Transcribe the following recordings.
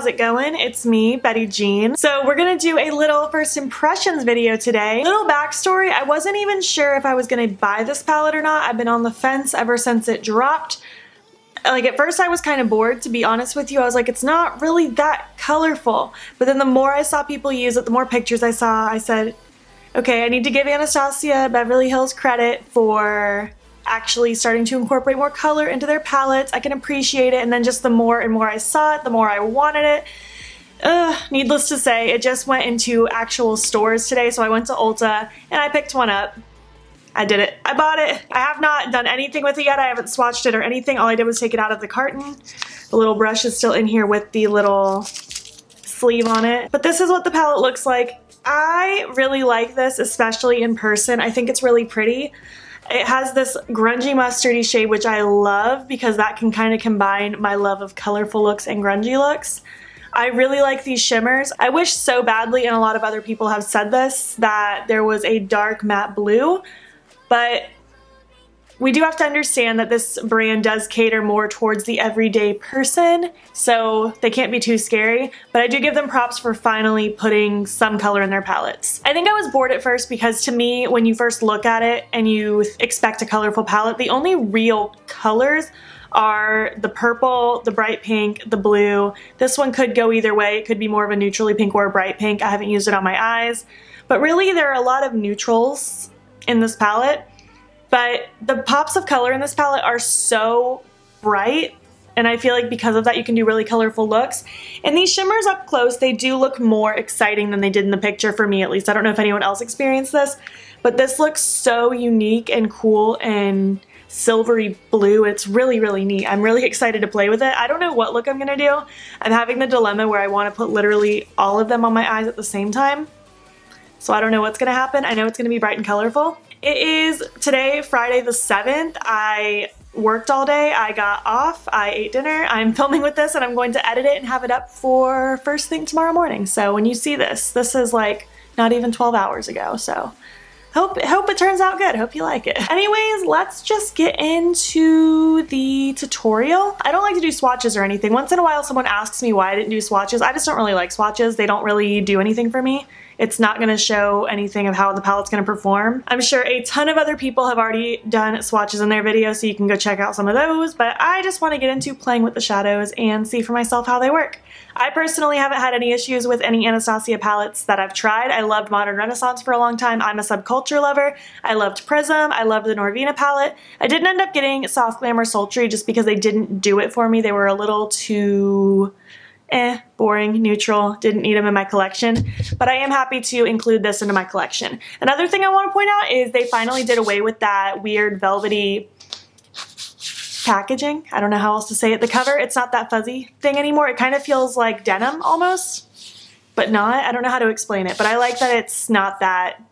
how's it going? It's me, Betty Jean. So we're gonna do a little first impressions video today. Little backstory, I wasn't even sure if I was gonna buy this palette or not. I've been on the fence ever since it dropped. Like at first I was kind of bored, to be honest with you. I was like, it's not really that colorful. But then the more I saw people use it, the more pictures I saw, I said, okay, I need to give Anastasia Beverly Hills credit for actually starting to incorporate more color into their palettes. I can appreciate it, and then just the more and more I saw it, the more I wanted it. Needless to say, it just went into actual stores today, so I went to Ulta and I picked one up. I did it. I bought it. I have not done anything with it yet. I haven't swatched it or anything. All I did was take it out of the carton. The little brush is still in here with the little sleeve on it. But this is what the palette looks like. I really like this, especially in person. I think it's really pretty. It has this grungy mustardy shade, which I love because that can kind of combine my love of colorful looks and grungy looks. I really like these shimmers. I wish so badly, and a lot of other people have said this, that there was a dark matte blue, but we do have to understand that this brand does cater more towards the everyday person, so they can't be too scary, but I do give them props for finally putting some color in their palettes. I think I was bored at first because to me, when you first look at it and you expect a colorful palette, the only real colors are the purple, the bright pink, the blue. This one could go either way. It could be more of a neutrally pink or a bright pink. I haven't used it on my eyes, but really there are a lot of neutrals in this palette. But the pops of color in this palette are so bright, and I feel like because of that you can do really colorful looks. And these shimmers up close, they do look more exciting than they did in the picture, for me at least. I don't know if anyone else experienced this, but this looks so unique and cool and silvery blue. It's really, really neat. I'm really excited to play with it. I don't know what look I'm gonna do. I'm having the dilemma where I want to put literally all of them on my eyes at the same time. So I don't know what's gonna happen. I know it's gonna be bright and colorful. It is today, Friday the 7th. I worked all day, I got off, I ate dinner, I'm filming with this, and I'm going to edit it and have it up for first thing tomorrow morning. So when you see this, this is like not even 12 hours ago, so hope it turns out good. Hope you like it. Anyways, let's just get into the tutorial. I don't like to do swatches or anything. Once in a while someone asks me why I didn't do swatches. I just don't really like swatches. They don't really do anything for me. It's not going to show anything of how the palette's going to perform. I'm sure a ton of other people have already done swatches in their videos, so you can go check out some of those, but I just want to get into playing with the shadows and see for myself how they work. I personally haven't had any issues with any Anastasia palettes that I've tried. I loved Modern Renaissance for a long time. I'm a subculture lover. I loved Prism. I loved the Norvina palette. I didn't end up getting Soft Glam or Sultry just because they didn't do it for me. They were a little too boring, neutral, didn't need them in my collection, but I am happy to include this into my collection. Another thing I want to point out is they finally did away with that weird velvety packaging. I don't know how else to say it. The cover, it's not that fuzzy thing anymore. It kind of feels like denim almost, but not. I don't know how to explain it, but I like that it's not that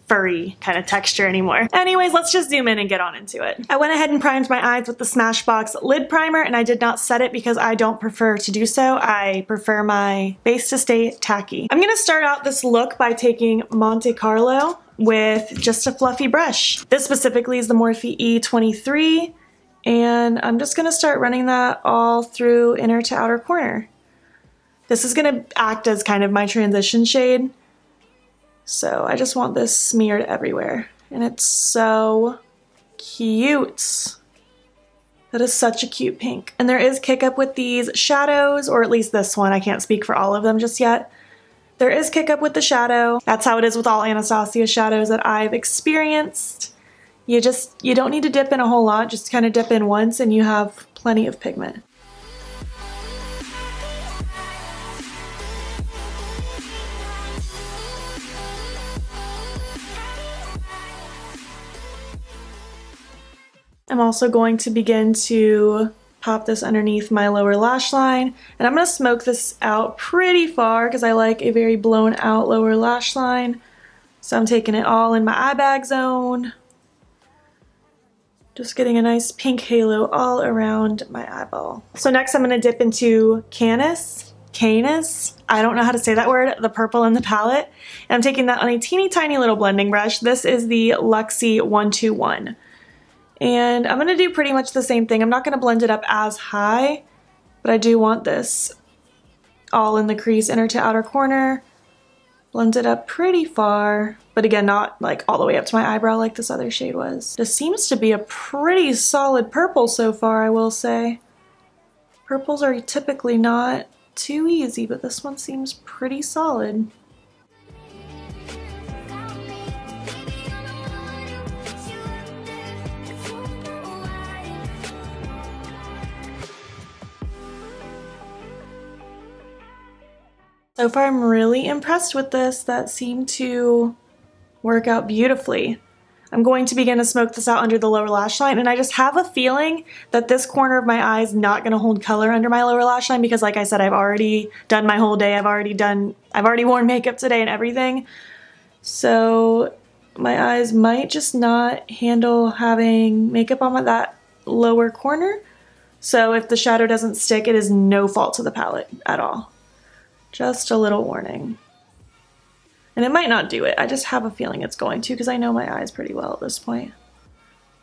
furry kind of texture anymore. Anyways, let's just zoom in and get on into it. I went ahead and primed my eyes with the Smashbox lid primer, and I did not set it because I don't prefer to do so. I prefer my base to stay tacky. I'm gonna start out this look by taking Monte Carlo with just a fluffy brush. This specifically is the Morphe E23, and I'm just gonna start running that all through inner to outer corner. This is gonna act as kind of my transition shade. So I just want this smeared everywhere, and it's so cute. That is such a cute pink. And there is kick up with these shadows, or at least this one. I can't speak for all of them just yet. There is kick up with the shadow. That's how it is with all Anastasia shadows that I've experienced. You don't need to dip in a whole lot, just kind of dip in once and you have plenty of pigment. I'm also going to begin to pop this underneath my lower lash line, and I'm going to smoke this out pretty far because I like a very blown out lower lash line. So I'm taking it all in my eye bag zone. Just getting a nice pink halo all around my eyeball. So next I'm going to dip into Canis, I don't know how to say that word, the purple in the palette. And I'm taking that on a teeny tiny little blending brush. This is the Luxie 121. And I'm going to do pretty much the same thing. I'm not going to blend it up as high, but I do want this all in the crease, inner to outer corner. Blends it up pretty far, but again, not like all the way up to my eyebrow like this other shade was. This seems to be a pretty solid purple so far, I will say. Purples are typically not too easy, but this one seems pretty solid. So far I'm really impressed with this. That seemed to work out beautifully. I'm going to begin to smoke this out under the lower lash line, and I just have a feeling that this corner of my eye is not going to hold color under my lower lash line because, like I said, I've already done my whole day. I've already worn makeup today and everything. So my eyes might just not handle having makeup on that lower corner. So if the shadow doesn't stick, it is no fault to the palette at all. Just a little warning. And it might not do it. I just have a feeling it's going to because I know my eyes pretty well at this point.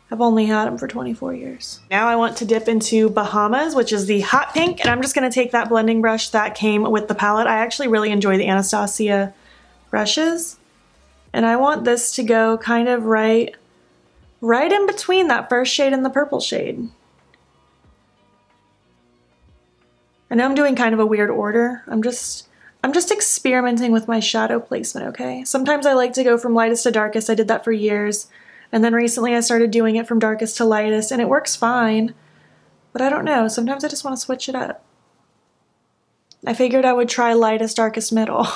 I've only had them for 24 years. Now I want to dip into Bahamas, which is the hot pink, and I'm just going to take that blending brush that came with the palette. I actually really enjoy the Anastasia brushes, and I want this to go kind of right in between that first shade and the purple shade. I know I'm doing kind of a weird order. I'm just experimenting with my shadow placement, okay? Sometimes I like to go from lightest to darkest. I did that for years. And then recently I started doing it from darkest to lightest, and it works fine. But I don't know. Sometimes I just want to switch it up. I figured I would try lightest, darkest, middle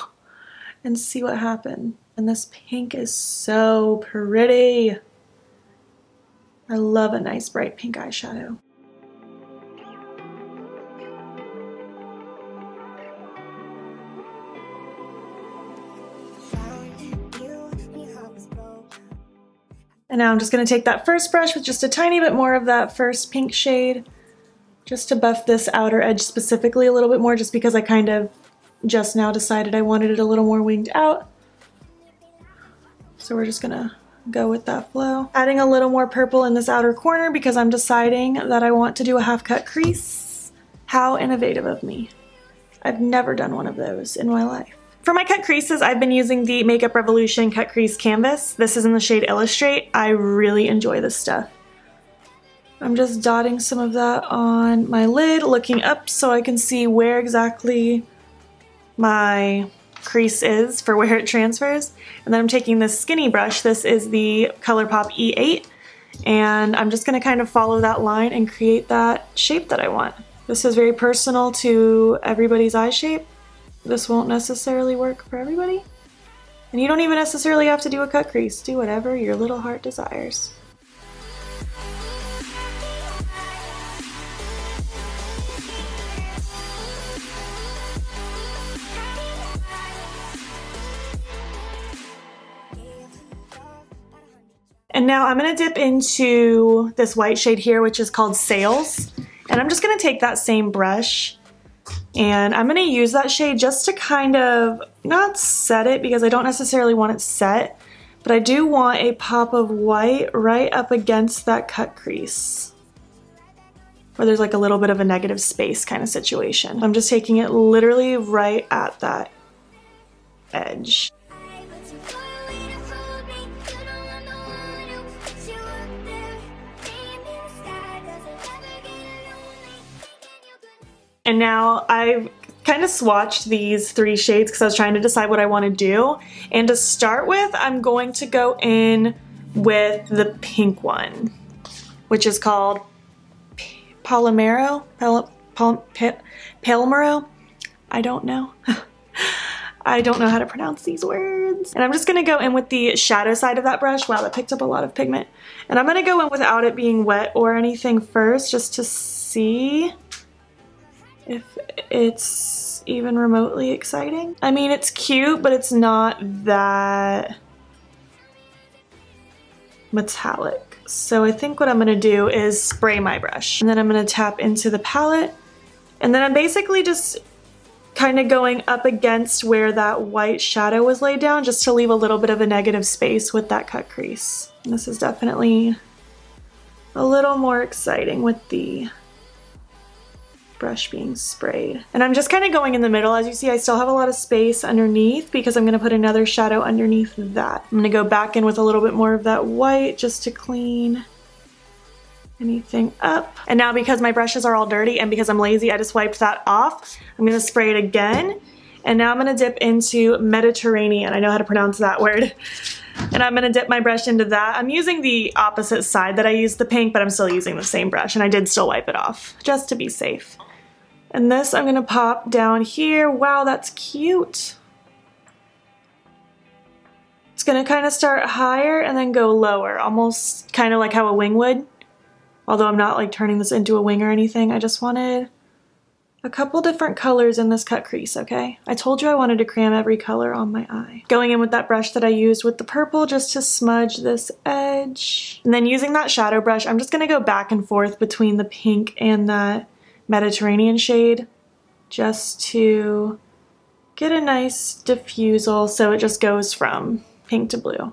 and see what happened. And this pink is so pretty. I love a nice bright pink eyeshadow. And now I'm just going to take that first brush with just a tiny bit more of that first pink shade just to buff this outer edge specifically a little bit more, just because I kind of just now decided I wanted it a little more winged out. So we're just going to go with that flow. Adding a little more purple in this outer corner because I'm deciding that I want to do a half cut crease. How innovative of me. I've never done one of those in my life. For my cut creases, I've been using the Makeup Revolution Cut Crease Canvas. This is in the shade Illustrate. I really enjoy this stuff. I'm just dotting some of that on my lid, looking up so I can see where exactly my crease is for where it transfers. And then I'm taking this skinny brush. This is the ColourPop E8. And I'm just going to kind of follow that line and create that shape that I want. This is very personal to everybody's eye shape. This won't necessarily work for everybody. And you don't even necessarily have to do a cut crease. Do whatever your little heart desires. And now I'm going to dip into this white shade here, which is called Sails. And I'm just going to take that same brush and I'm going to use that shade just to kind of, not set it because I don't necessarily want it set, but I do want a pop of white right up against that cut crease where there's like a little bit of a negative space kind of situation. I'm just taking it literally right at that edge. And now I've kind of swatched these three shades because I was trying to decide what I want to do. And to start with, I'm going to go in with the pink one, which is called Palomero? Palomero? I don't know. I don't know how to pronounce these words. And I'm just going to go in with the shadow side of that brush. Wow, that picked up a lot of pigment. And I'm going to go in without it being wet or anything first, just to see if it's even remotely exciting. I mean, it's cute, but it's not that metallic. So I think what I'm gonna do is spray my brush, and then I'm gonna tap into the palette, and then I'm basically just kind of going up against where that white shadow was laid down just to leave a little bit of a negative space with that cut crease. And this is definitely a little more exciting with the brush being sprayed. And I'm just kind of going in the middle. As you see, I still have a lot of space underneath because I'm gonna put another shadow underneath that. I'm gonna go back in with a little bit more of that white just to clean anything up. And now because my brushes are all dirty and because I'm lazy, I just wiped that off. I'm gonna spray it again. And now I'm gonna dip into Mediterranean. I know how to pronounce that word. And I'm gonna dip my brush into that. I'm using the opposite side that I used the pink, but I'm still using the same brush, and I did still wipe it off, just to be safe. And this I'm gonna pop down here. Wow, that's cute. It's gonna kind of start higher and then go lower, almost kind of like how a wing would. Although I'm not like turning this into a wing or anything, I just wanted a couple different colors in this cut crease, okay? I told you I wanted to cram every color on my eye. Going in with that brush that I used with the purple just to smudge this edge. And then using that shadow brush, I'm just gonna go back and forth between the pink and that Mediterranean shade just to get a nice diffusal so it just goes from pink to blue.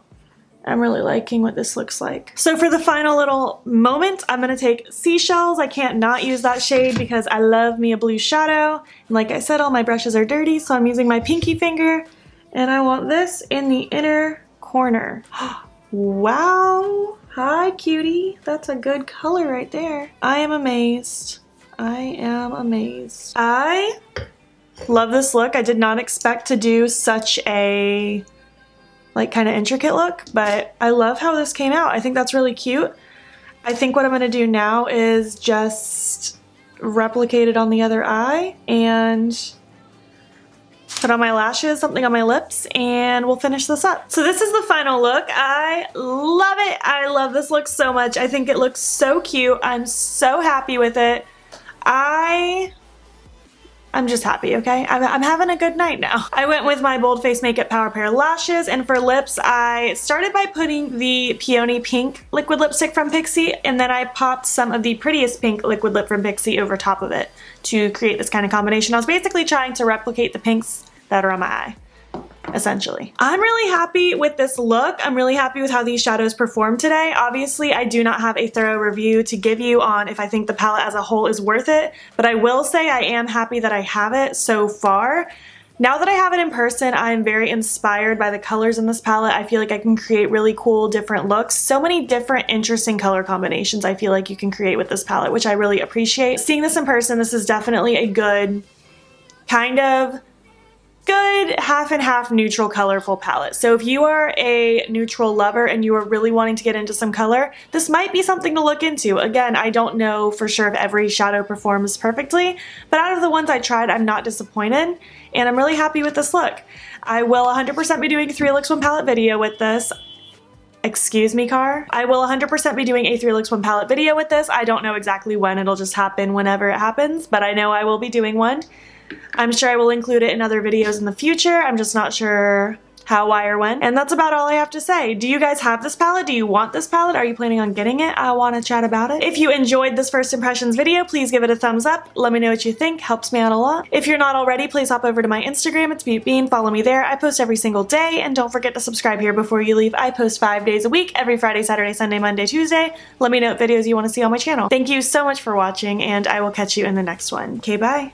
I'm really liking what this looks like. So for the final little moment, I'm gonna take Seashells. I can't not use that shade because I love me a blue shadow. And like I said, all my brushes are dirty, so I'm using my pinky finger. And I want this in the inner corner. Wow, hi cutie. That's a good color right there. I am amazed. I am amazed. I love this look. I did not expect to do such a like kind of intricate look, but I love how this came out. I think that's really cute. I think what I'm gonna do now is just replicate it on the other eye and put on my lashes, something on my lips, and we'll finish this up. So this is the final look. I love it. I love this look so much. I think it looks so cute. I'm so happy with it. I'm just happy, okay? I'm having a good night now. I went with my Bold Face Makeup Power Pair lashes, and for lips, I started by putting the Peony Pink liquid lipstick from Pixi, and then I popped some of the Prettiest Pink liquid lip from Pixi over top of it to create this kind of combination. I was basically trying to replicate the pinks that are on my eye, essentially. I'm really happy with this look. I'm really happy with how these shadows performed today. Obviously, I do not have a thorough review to give you on if I think the palette as a whole is worth it, but I will say I am happy that I have it so far. Now that I have it in person, I'm very inspired by the colors in this palette. I feel like I can create really cool different looks. So many different interesting color combinations I feel like you can create with this palette, which I really appreciate. Seeing this in person, this is definitely a good kind of good half and half neutral colorful palette. So if you are a neutral lover and you are really wanting to get into some color, this might be something to look into. Again, I don't know for sure if every shadow performs perfectly, but out of the ones I tried, I'm not disappointed and I'm really happy with this look. I will 100% be doing a 3 looks 1 palette video with this. Excuse me, car. I will 100% be doing a 3 looks 1 palette video with this. I don't know exactly when, it'll just happen whenever it happens, but I know I will be doing one. I'm sure I will include it in other videos in the future. I'm just not sure how, why, or when. And that's about all I have to say. Do you guys have this palette? Do you want this palette? Are you planning on getting it? I want to chat about it. If you enjoyed this first impressions video, please give it a thumbs up. Let me know what you think. Helps me out a lot. If you're not already, please hop over to my Instagram. It's beautbean. Follow me there. I post every single day. And don't forget to subscribe here before you leave. I post 5 days a week, every Friday, Saturday, Sunday, Monday, Tuesday. Let me know what videos you want to see on my channel. Thank you so much for watching, and I will catch you in the next one. Okay, bye.